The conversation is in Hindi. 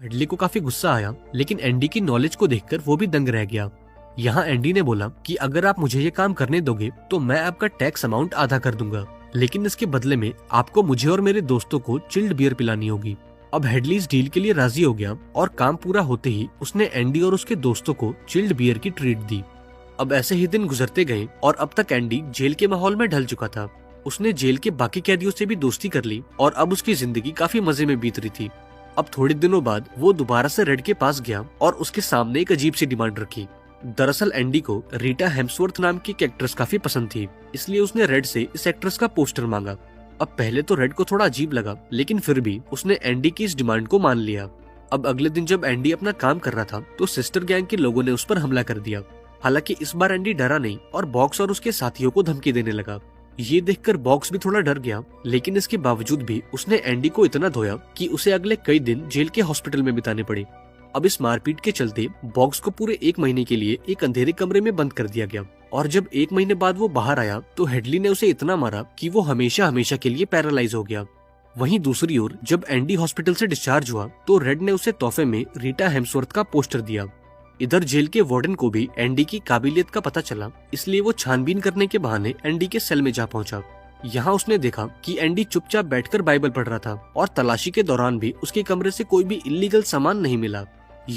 हेडली को काफी गुस्सा आया, लेकिन एंडी की नॉलेज को देखकर वो भी दंग रह गया। यहाँ एंडी ने बोला कि अगर आप मुझे ये काम करने दोगे तो मैं आपका टैक्स अमाउंट आधा कर दूंगा, लेकिन इसके बदले में आपको मुझे और मेरे दोस्तों को चिल्ड बियर पिलानी होगी। अब हेडली इस डील के लिए राजी हो गया और काम पूरा होते ही उसने एंडी और उसके दोस्तों को चिल्ड बियर की ट्रीट दी। अब ऐसे ही दिन गुजरते गए और अब तक एंडी जेल के माहौल में ढल चुका था। उसने जेल के बाकी कैदियों से भी दोस्ती कर ली और अब उसकी जिंदगी काफी मजे में बीत रही थी। अब थोड़े दिनों बाद वो दोबारा से रेड के पास गया और उसके सामने एक अजीब सी डिमांड रखी। दरअसल एंडी को रीटा हेम्सवर्थ नाम की एक एक्ट्रेस काफी पसंद थी, इसलिए उसने रेड से इस एक्ट्रेस का पोस्टर मांगा। अब पहले तो रेड को थोड़ा अजीब लगा, लेकिन फिर भी उसने एंडी की इस डिमांड को मान लिया। अब अगले दिन जब एंडी अपना काम कर रहा था तो सिस्टर गैंग के लोगों ने उस पर हमला कर दिया। हालांकि इस बार एंडी डरा नहीं और बॉक्स और उसके साथियों को धमकी देने लगा। ये देखकर बॉक्स भी थोड़ा डर गया, लेकिन इसके बावजूद भी उसने एंडी को इतना धोया कि उसे अगले कई दिन जेल के हॉस्पिटल में बिताने पड़े। अब इस मारपीट के चलते बॉक्स को पूरे 1 महीने के लिए एक अंधेरे कमरे में बंद कर दिया गया और जब 1 महीने बाद वो बाहर आया तो हेडली ने उसे इतना मारा कि वो हमेशा हमेशा के लिए पैरालाइज हो गया। वहीं दूसरी ओर जब एंडी हॉस्पिटल से डिस्चार्ज हुआ तो रेड ने उसे तोहफे में रीटा हेम्सवर्थ का पोस्टर दिया। इधर जेल के वार्डन को भी एंडी की काबिलियत का पता चला, इसलिए वो छानबीन करने के बहाने एंडी के सेल में जा पहुंचा। यहाँ उसने देखा कि एंडी चुपचाप बैठकर बाइबल पढ़ रहा था और तलाशी के दौरान भी उसके कमरे से कोई भी इल्लीगल सामान नहीं मिला।